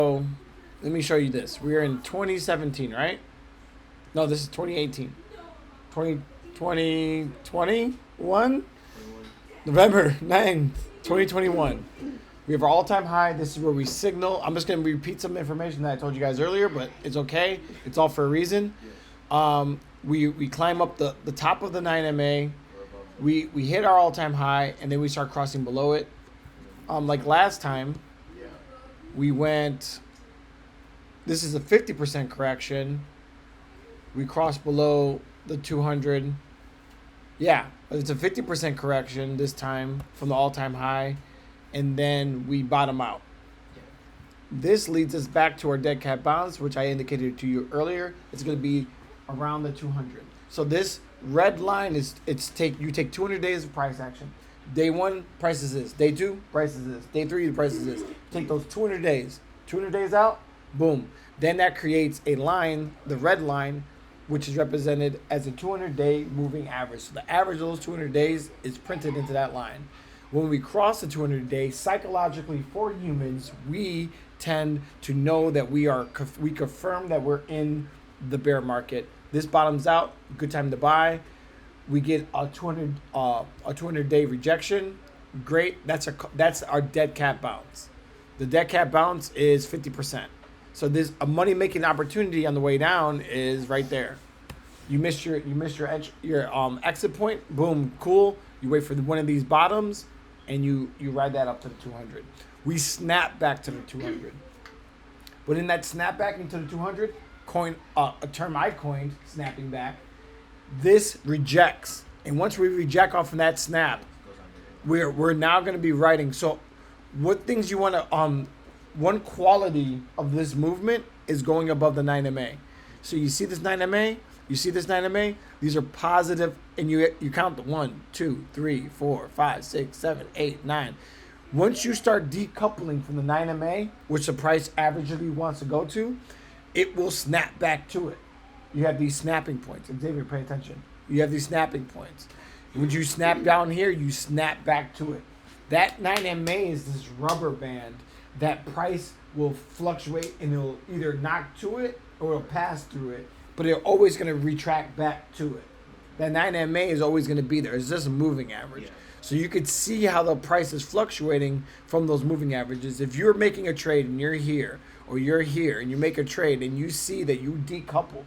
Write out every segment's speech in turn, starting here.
So let me show you this. We're in 2017, right? No, this is 2018. 2021? November 9th, 2021. We have our all-time high. This is where we signal. I'm just going to repeat some information that I told you guys earlier, but it's okay. It's all for a reason. We climb up the top of the 9MA. We hit our all-time high, and then we start crossing below it. Like last time, we went. This is a 50% correction. We crossed below the 200. Yeah, it's a 50% correction this time from the all-time high, and then we bottom out. This leads us back to our dead cat bounce, which I indicated to you earlier. It's going to be around the 200. So this red line is you take 200 days of price action. Day 1, price is this. Day 2, price is this. Day 3, the price is this. Take those 200 days. 200 days out, boom. Then that creates a line, the red line, which is represented as a 200-day moving average. So the average of those 200 days is printed into that line. When we cross the 200 days, psychologically for humans, we tend to know that we confirm that we're in the bear market. This bottoms out, good time to buy. We get a 200-day rejection. Great. That's our dead cat bounce. The dead cat bounce is 50%. So there's a money making opportunity on the way down is right there. You missed your exit point. Boom, cool. You wait for one of these bottoms, and you ride that up to the 200. We snap back to the 200. But in that snap back into the 200, a term I coined, snapping back. This rejects, and once we reject off of that snap, we're now going to be writing. So, what things you want to one quality of this movement is going above the 9MA. So you see this 9MA, these are positive, and you count the 1, 2, 3, 4, 5, 6, 7, 8, 9. Once you start decoupling from the 9MA, which the price averagely wants to go to, it will snap back to it. You have these snapping points. Xavier, pay attention. You have these snapping points. When you snap down here, you snap back to it. That 9MA is this rubber band that price will fluctuate, and it'll either knock to it or it'll pass through it, but it's always going to retract back to it. That 9MA is always going to be there. It's just a moving average. Yeah. So you could see how the price is fluctuating from those moving averages. If you're making a trade and you're here or you're here and you make a trade and you see that you decoupled,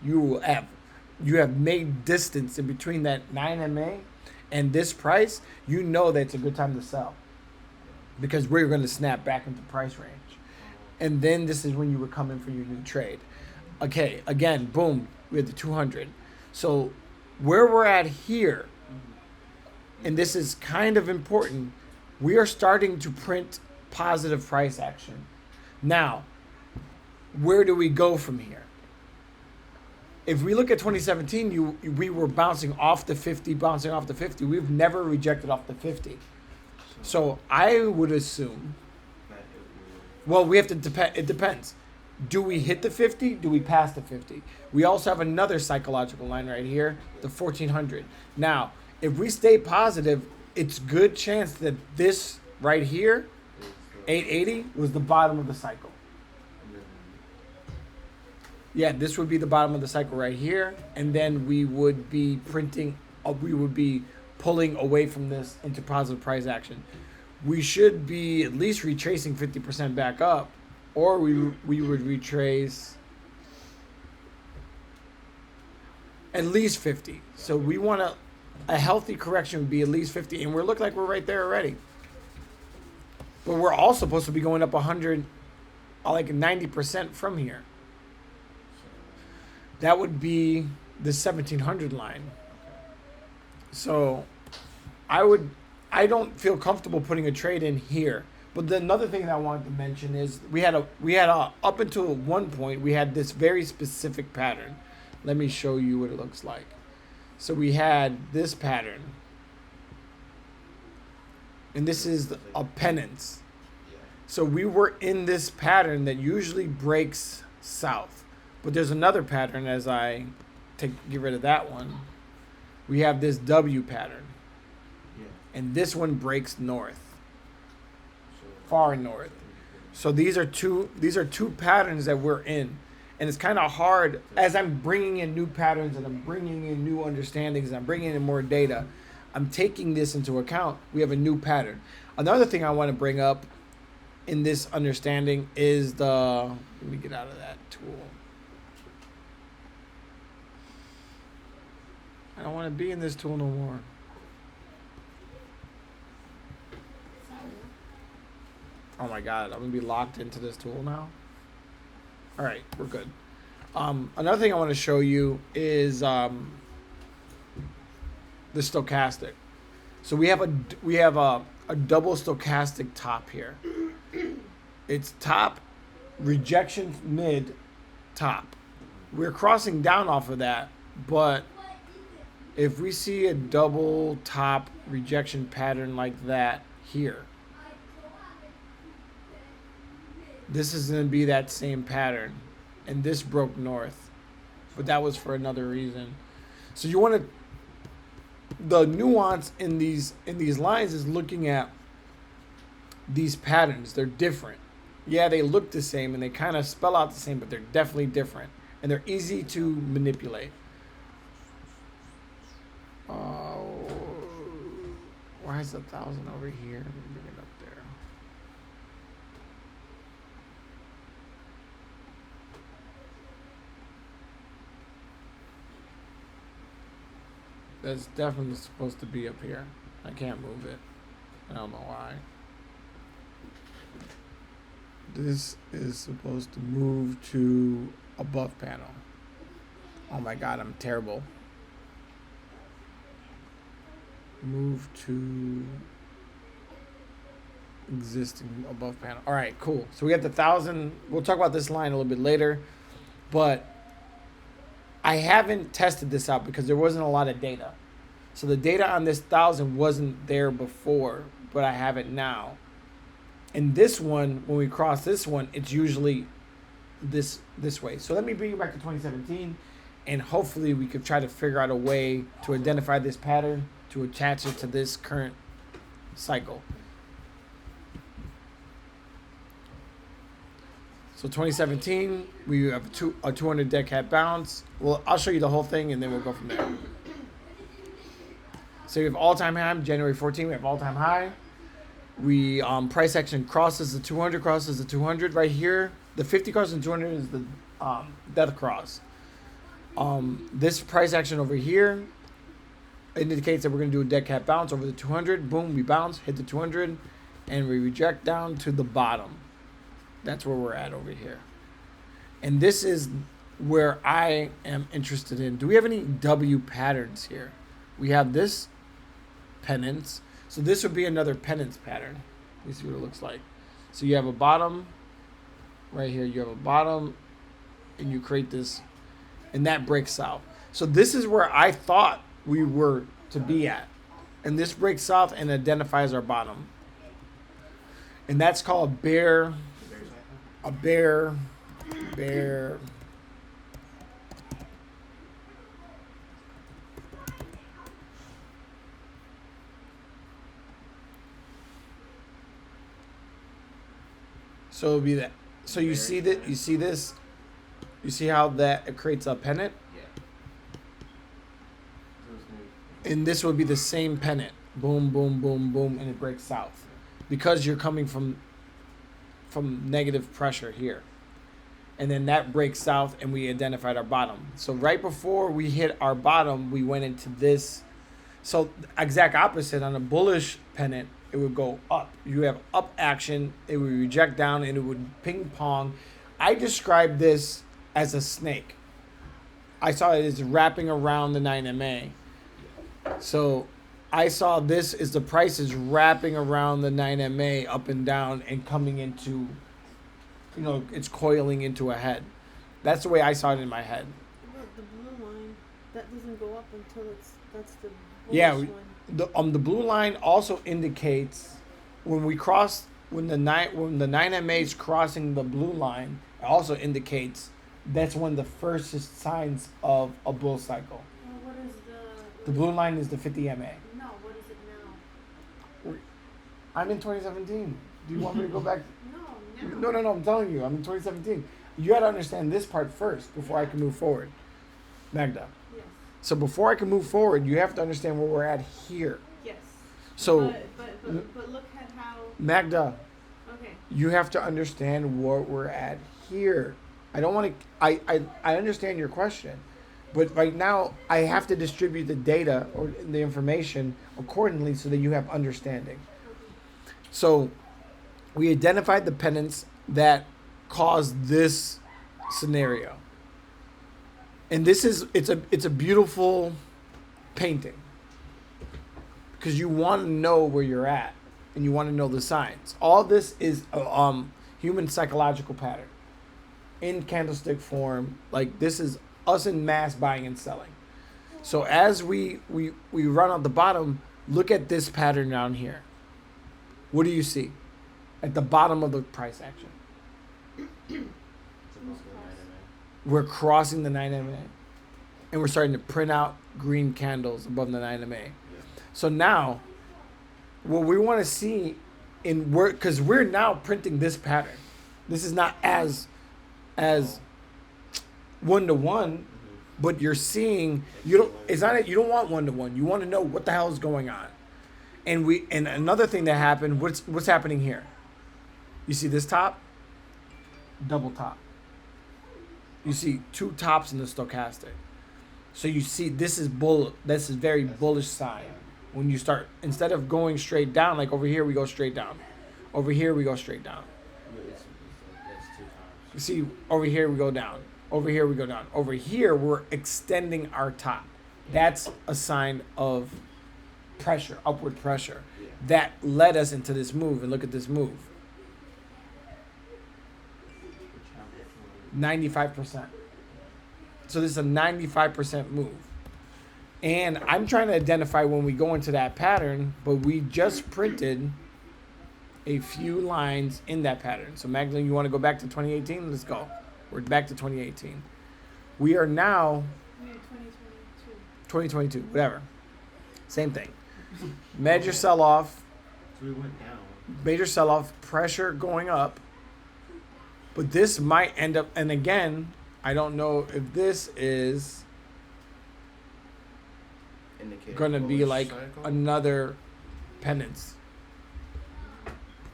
you have made distance in between that 9MA and this price, you know that it's a good time to sell because we're going to snap back into price range. And then this is when you would come in for your new trade. Okay, again, boom, we had the 200. So where we're at here, and this is kind of important, we are starting to print positive price action. Now, where do we go from here? If we look at 2017, we were bouncing off the 50. We've never rejected off the 50. So I would assume, well, we have to depend. It depends. Do we hit the 50? Do we pass the 50? We also have another psychological line right here, the 1400. Now, if we stay positive, it's good chance that this right here, 880, was the bottom of the cycle. Yeah, this would be the bottom of the cycle right here, and then we would be pulling away from this into positive price action. We should be at least retracing 50% back up, or we would retrace at least 50. So we want a healthy correction would be at least 50, and we're looking like we're right there already. But we're all supposed to be going up 100, like 90% from here. That would be the 1700 line. So I don't feel comfortable putting a trade in here. But another thing that I wanted to mention is we had up until one point we had this very specific pattern. Let me show you what it looks like. So we had this pattern. And this is a penance. So we were in this pattern that usually breaks south. But there's another pattern as I get rid of that one. We have this W pattern. And this one breaks north. Far north. So these are two patterns that we're in. And it's kind of hard as I'm bringing in new patterns and I'm bringing in new understandings and I'm bringing in more data. I'm taking this into account. We have a new pattern. Another thing I want to bring up in this understanding is let me get out of that tool. I don't want to be in this tool no more. Oh my God, I'm going to be locked into this tool now. All right, we're good. Another thing I want to show you is the stochastic. So we have a double stochastic top here. It's top, rejection, mid, top. We're crossing down off of that, but if we see a double top rejection pattern like that here, this is going to be that same pattern. And this broke north. But that was for another reason. So you want to... The nuance in these lines is looking at these patterns. They're different. Yeah, they look the same and they kind of spell out the same, but they're definitely different. And they're easy to manipulate. Why is 1,000 over here? Let me bring it up there. That's definitely supposed to be up here. I can't move it. I don't know why. This is supposed to move to above panel. Oh my God, I'm terrible. Move to existing above panel. All right, cool. So we got the 1,000. We'll talk about this line a little bit later, but I haven't tested this out because there wasn't a lot of data. So the data on this 1,000 wasn't there before, but I have it now. And this one, when we cross this one, it's usually this way. So let me bring you back to 2017, and hopefully we could try to figure out a way to identify this pattern to attach it to this current cycle. So 2017, we have a 200 dead cat bounce. Well, I'll show you the whole thing and then we'll go from there. So we have all-time high, January 14, we have all-time high. We price action crosses the 200 right here. The 50 crosses the 200 is the death cross. This price action over here indicates that we're going to do a dead cat bounce over the 200. Boom, we bounce, hit the 200, and we reject down to the bottom. That's where we're at over here. And this is where I am interested in. Do we have any W patterns here? We have this penance. So this would be another penance pattern. Let me see what it looks like. So you have a bottom. Right here, you have a bottom. And you create this. And that breaks out. So this is where I thought we were to be at. And this breaks south and identifies our bottom. And that's called a bear. So it'll be that. So you see that? You see this? You see how that it creates a pennant? And this would be the same pennant. Boom, boom, boom, boom, and it breaks south. Because you're coming from negative pressure here. And then that breaks south and we identified our bottom. So right before we hit our bottom, we went into this. So exact opposite on a bullish pennant, it would go up. You have up action, it would reject down, and it would ping pong. I described this as a snake. I saw it as wrapping around the 9MA. So I saw this as the price is wrapping around the 9MA up and down and coming into, it's coiling into a head. That's the way I saw it in my head. But the blue line, that doesn't go up until that's the bullish one. The blue line also indicates when the 9MA is crossing the blue line, it also indicates that's one of the first signs of a bull cycle. What is the blue line is the 50MA. No, what is it now? I'm in 2017. Do you want me to go back? No, now. No. I'm telling you, I'm in 2017. You got to understand this part first before I can move forward, Magda. Yes. So before I can move forward, you have to understand where we're at here. Yes. So, But look at how. Magda, Okay. you have to understand where we're at here. I don't want to. I understand your question, but right now I have to distribute the data or the information accordingly so that you have understanding. So, we identified the pendants that caused this scenario, and this is it's a beautiful painting because you want to know where you're at and you want to know the signs. All this is a human psychological pattern in candlestick form. Like this is us in mass buying and selling. So as we run out the bottom, look at this pattern down here. What do you see at the bottom of the price action? We're crossing the 9 MA and we're starting to print out green candles above the 9 MA. So now what we want to see in work, because we're now printing this pattern. This is not as one-to-one, but you're seeing you don't want one-to-one. You want to know what the hell is going on. And another thing that happened, what's happening here? You see this top? Double top. You see two tops in the stochastic. So you see this is very bullish sign. When you start, instead of going straight down, like over here we go straight down. Over here we go straight down. You see, over here we go down. Over here we go down. Over here we're extending our top. That's a sign of pressure, upward pressure. That led us into this move. And look at this move. 95%. So this is a 95% move. And I'm trying to identify when we go into that pattern, but we just printed a few lines in that pattern. So Magdalene, you want to go back to 2018? Let's go. We're back to 2018. We are now 2022, whatever. Same thing. Major sell-off. So we went down. Major sell-off, pressure going up. But this might end up, and again, I don't know if this is going to be like another pendants.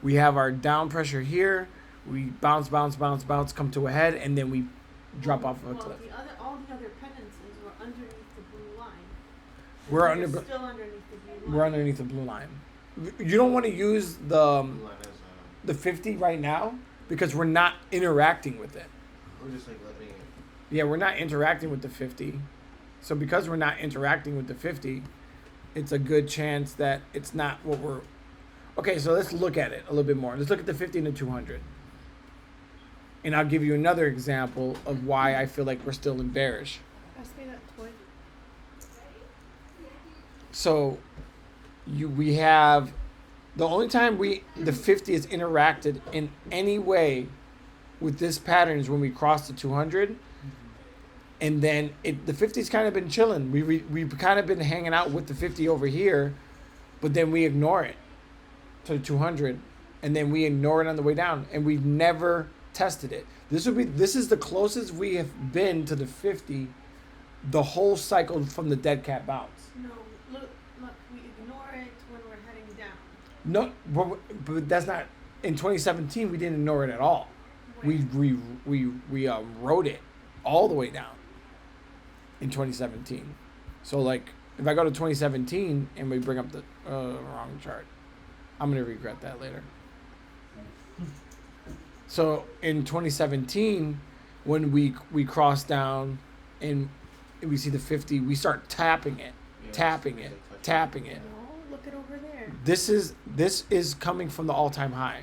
We have our down pressure here. We bounce, come to a head, and then we drop off of a cliff. All the other penances were underneath the blue line. We're still underneath the blue line. We're underneath the blue line. You don't want to use the 50 right now because we're not interacting with it. We're just like letting it. Yeah, we're not interacting with the 50. So because we're not interacting with the 50, it's a good chance that it's not what we're... Okay, so let's look at it a little bit more. Let's look at the 50 and the 200. And I'll give you another example of why I feel like we're still in bearish. Pass me that toy. So we have... The only time the 50 is interacted in any way with this pattern is when we cross the 200. And then the 50's kind of been chilling. We've kind of been hanging out with the 50 over here, but then we ignore it to the 200, and then we ignore it on the way down, and we've never tested it. This is the closest we have been to the 50 the whole cycle from the dead cat bounce. No, look, we ignore it when we're heading down. No, but that's not... In 2017, we didn't ignore it at all. Right. We rode it all the way down in 2017. So like if I go to 2017 and we bring up the wrong chart, I'm gonna regret that later. So in 2017, when we cross down and we see the 50, we start tapping it. No, look at over there. This is coming from the all-time high.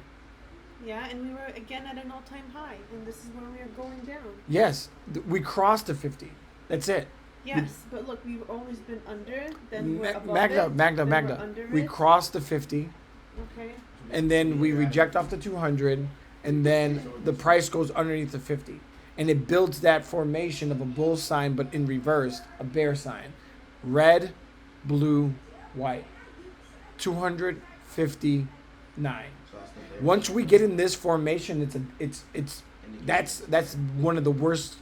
Yeah, and we were again at an all-time high, and this is where we are going down. Yes, we crossed the 50. That's it. Yes, but look, we've always been under, then we're above Magda, then we're under we it. crossed the 50, Okay. and then we reject off the 200, and then the price goes underneath the 50. And it builds that formation of a bull sign, but in reverse, a bear sign. Red, blue, white. 259. So that's the Once we get in this formation, that's one of the worst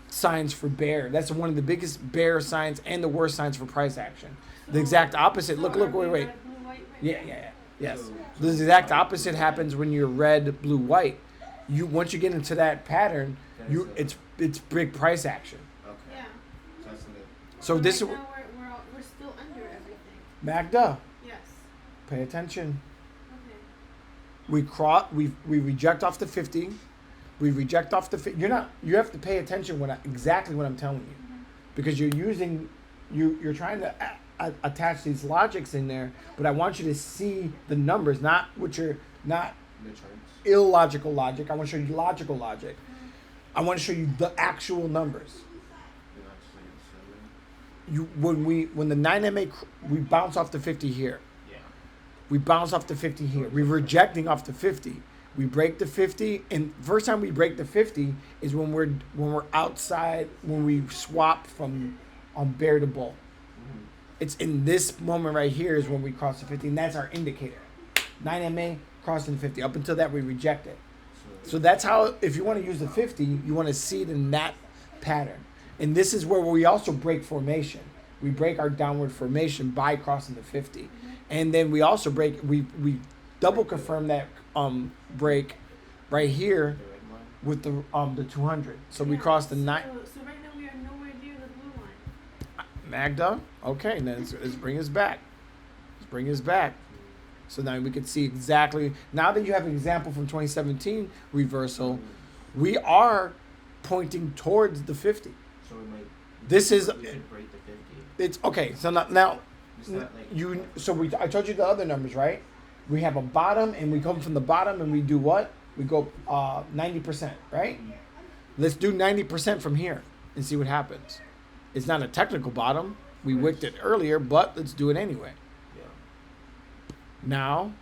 signs for bear. That's one of the biggest bear signs and the worst signs for price action. The exact opposite. Look, wait. Red, blue, white right Yeah. now? Yes. So- The exact opposite happens when you're red, blue, white. Once you get into that pattern, it's big price action. Okay. Yeah. So that's the So this is right now we're still under everything. Magda. Yes. Pay attention. Okay. We reject off the 50. We reject off the 50. You have to pay attention exactly what I'm telling you, because you're trying to attach these logics in there, but I want you to see the numbers, not charts. illogical logic. I want to show you logical logic. I want to show you the actual numbers. When the 9MA we bounce off the 50 here. Yeah. We bounce off the 50 here. We're rejecting off the 50. We break the 50, and first time we break the 50 is when we're outside, when we swap from bear to bull. Mm-hmm. It's in this moment right here is when we cross the 50, and that's our indicator. 9MA crossing the 50. Up until that, we reject it. So that's how, if you want to use the 50, you want to see it in that pattern. And this is where we also break formation. We break our downward formation by crossing the 50. And then we also we double confirm that break right here The red line. with the 200. So we Yeah, cross the 9. So right now we are nowhere near the blue line. Magda, okay, then let's bring us back. Let's bring us back. So now we can see exactly, now that you have an example from 2017 reversal, we are pointing towards the 50. So we might. This is, We could break the 50. it's, okay, so now, Is that like I told you the other numbers, right? We have a bottom, and we come from the bottom, and we do what? We go 90%, right? Let's do 90% from here and see what happens. It's not a technical bottom. We wicked it earlier, but let's do it anyway. Yeah. Now,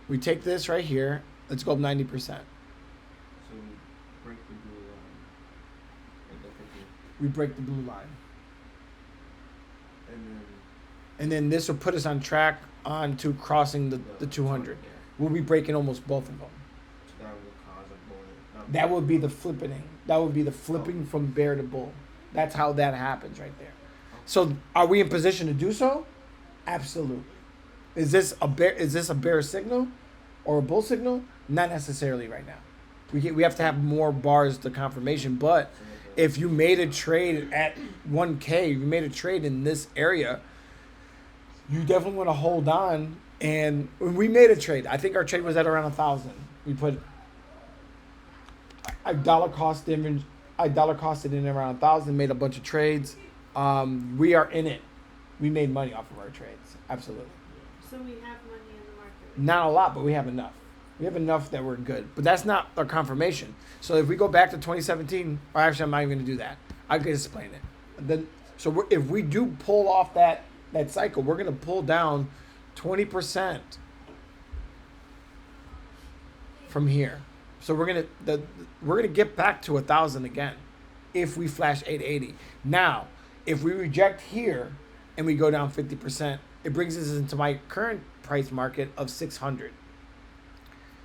we take this right here. Let's go up 90%. So we break the blue line. At the 50. We break the blue line. And then And then this will put us on track onto crossing the 200. Yeah. We'll be breaking almost both of them. So that would cause a bullet. That would be the flipping. That would be the flipping from bear to bull. That's how that happens right there. So are we in position to do so? Absolutely. Is this a bear signal or a bull signal? Not necessarily right now. We have to have more bars to confirmation, but if you made a trade at 1K, you made a trade in this area, you definitely want to hold on. And when we made a trade, I think our trade was at around 1,000. We put I dollar costed in around 1,000, made a bunch of trades. We are in it. We made money off of our trades. Absolutely. So we have money in the market. Not a lot, but we have enough. We have enough that we're good. But that's not our confirmation. So if we go back to 2017, or actually I'm not even going to do that. I can explain it. Then, if we do pull off that cycle, we're going to pull down 20% from here. So we're gonna get back to 1,000 again if we flash 880. Now, if we reject here and we go down 50%, it brings us into my current price market of 600.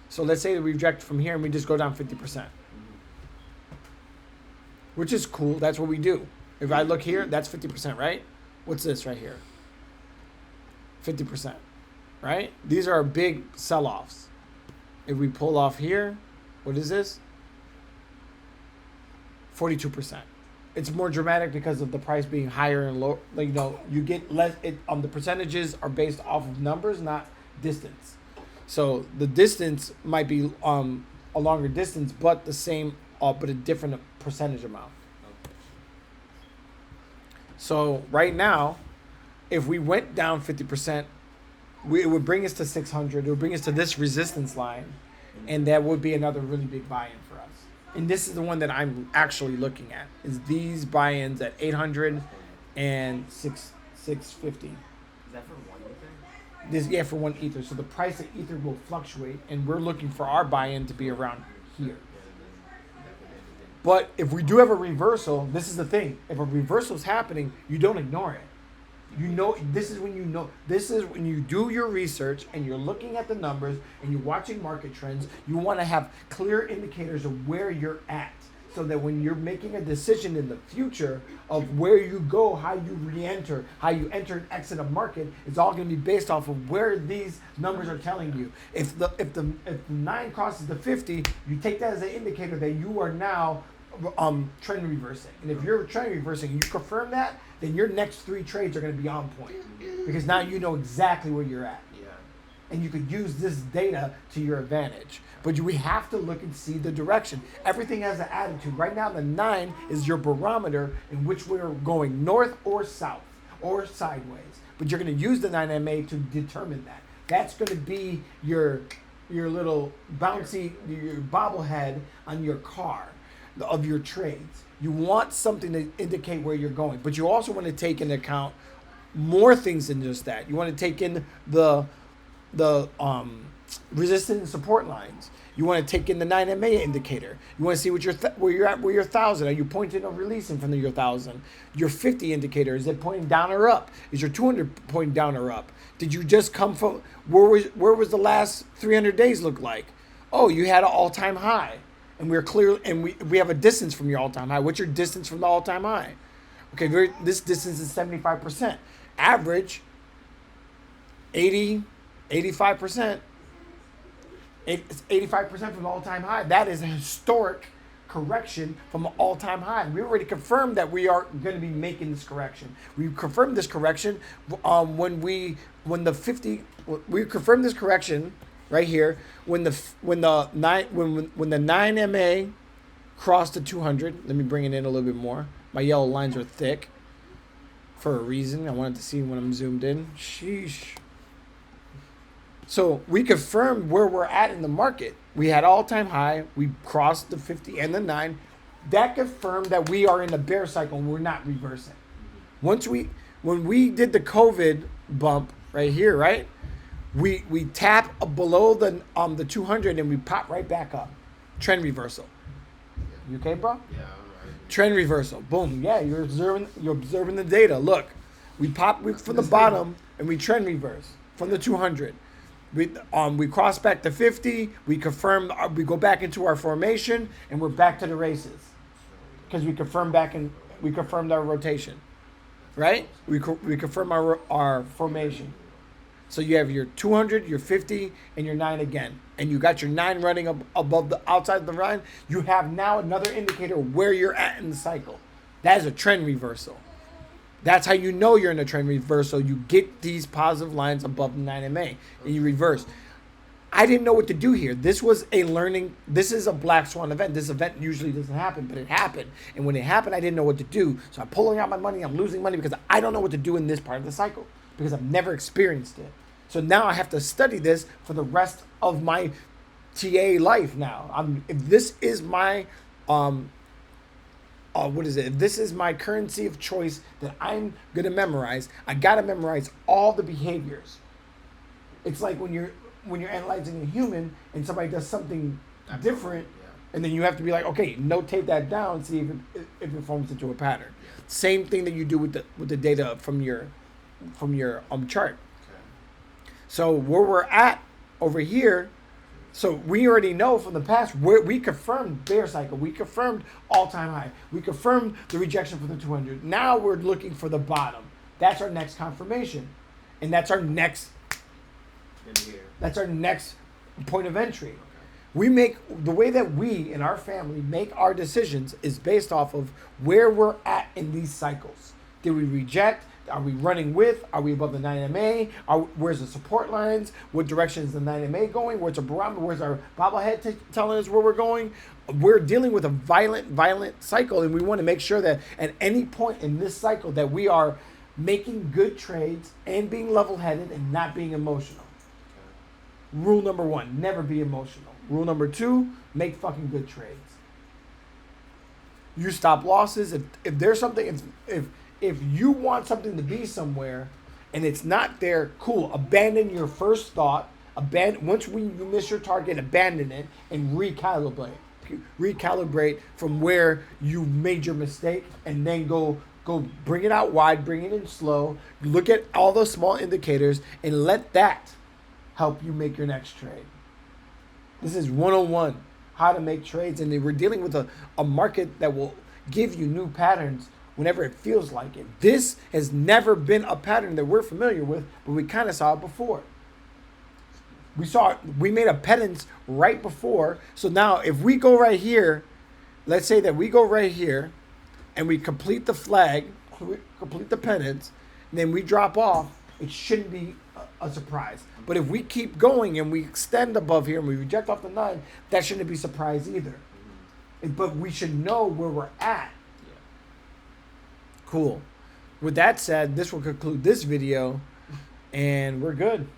So let's say that we reject from here and we just go down 50%, which is cool. That's what we do. If I look here, that's 50%, right? What's this right here? 50%, right? These are big sell-offs. If we pull off here, what is this? 42%. It's more dramatic because of the price being higher and low. Like, you get less. The percentages are based off of numbers, not distance. So the distance might be a longer distance, but the same, but a different percentage amount. So right now, if we went down 50%, it would bring us to 600. It would bring us to this resistance line, and that would be another really big buy-in for us. And this is the one that I'm actually looking at, is these buy-ins at 800 and 650. Is that for one ether? This, for one ether. So the price of ether will fluctuate, and we're looking for our buy-in to be around here. But if we do have a reversal, this is the thing. If a reversal is happening, you don't ignore it. This is when this is when you do your research and you're looking at the numbers and you're watching market trends. You want to have clear indicators of where you're at, so that when you're making a decision in the future of where you go, how you re-enter, how you enter and exit a market, it's all going to be based off of where these numbers are telling you. If the 9 crosses the 50, you take that as an indicator that you are now trend reversing. And if you're trend reversing and you confirm that, then your next 3 trades are going to be on point, because now you know exactly where you're at. Yeah. And you could use this data to your advantage. But we have to look and see the direction. Everything has an attitude. Right now, the 9 is your barometer in which we're going north or south or sideways. But you're going to use the 9MA to determine that. That's going to be your little bouncy, your bobblehead on your car of your trades. You want something to indicate where you're going. But you also want to take into account more things than just that. You want to take in the resistance and support lines. You want to take in the 9MA indicator. You want to see what where you're at, where your 1,000. Are you pointing or releasing from your 1,000? Your 50 indicator, is it pointing down or up? Is your 200 pointing down or up? Did you just come from, where was the last 300 days look like? Oh, you had an all-time high. And we're clear, and we have a distance from your all-time high. What's your distance from the all-time high? Okay, this distance is 75%. Average, 80, 85%. 85% from the all-time high. That is a historic correction from an all-time high. We already confirmed that we are going to be making this correction. We confirmed this correction when we confirmed this correction right here when the 9MA crossed the 200. Let me bring it in a little bit more. My yellow lines are thick for a reason. I wanted to see when I'm zoomed in. Sheesh. So we confirmed where we're at in the market. We had all-time high. We crossed the 50 and the 9. That confirmed that we are in a bear cycle and we're not reversing. When we did the COVID bump right here, right? We tap below the 200 and we pop right back up. Trend reversal. You okay, bro? Yeah, all right. Trend reversal. Boom. Yeah, you're observing the data. Look, we pop from the bottom and we trend reverse from the 200. We cross back to 50. We confirm. We go back into our formation, and we're back to the races because we confirmed our rotation, right? We confirm our formation. So you have your 200, your 50, and your 9 again, and you got your 9 running above the outside of the line. You have now another indicator where you're at in the cycle. That is a trend reversal. That's how you know you're in a trend reversal. You get these positive lines above the 9MA and you reverse. I didn't know what to do here. This was this is a black swan event. This event usually doesn't happen, but it happened. And when it happened, I didn't know what to do. So I'm pulling out my money. I'm losing money because I don't know what to do in this part of the cycle because I've never experienced it. So now I have to study this for the rest of my TA life now. If this is my if this is my currency of choice that I'm gonna memorize, I gotta memorize all the behaviors. It's like when you're analyzing a human and somebody does something different, and then you have to be like, okay, notate that down, see if it forms into a pattern. Same thing that you do with the data from your chart. Okay. So where we're at over here. So we already know from the past where we confirmed bear cycle. We confirmed all-time high. We confirmed the rejection for the 200. Now we're looking for the bottom. That's our next confirmation. And that's our next point of entry. Okay. The way that we in our family make our decisions is based off of where we're at in these cycles. Did we reject? Are we running with? Are we above the 9MA? Where's the support lines? What direction is the 9MA going? Where's the barometer? Where's our bobblehead telling us where we're going? We're dealing with a violent cycle, and we want to make sure that at any point in this cycle that we are making good trades and being level-headed and not being emotional. Okay. Rule number 1, never be emotional. Rule number 2, make fucking good trades. You stop losses. If there's something, if you want something to be somewhere and it's not there, cool. Abandon your first thought. Once you miss your target, abandon it and recalibrate. Recalibrate from where you made your mistake and then go Go bring it out wide, bring it in slow. Look at all those small indicators and let that help you make your next trade. This is 101, how to make trades. And we're dealing with a market that will give you new patterns whenever it feels like it. This has never been a pattern that we're familiar with, but we kind of saw it before. We made a penance right before. So now if we go right here, let's say that we go right here and we complete the flag, complete the penance, and then we drop off, it shouldn't be a surprise. But if we keep going and we extend above here and we reject off the 9, that shouldn't be a surprise either. But we should know where we're at. Yeah. Cool. With that said, this will conclude this video, and we're good.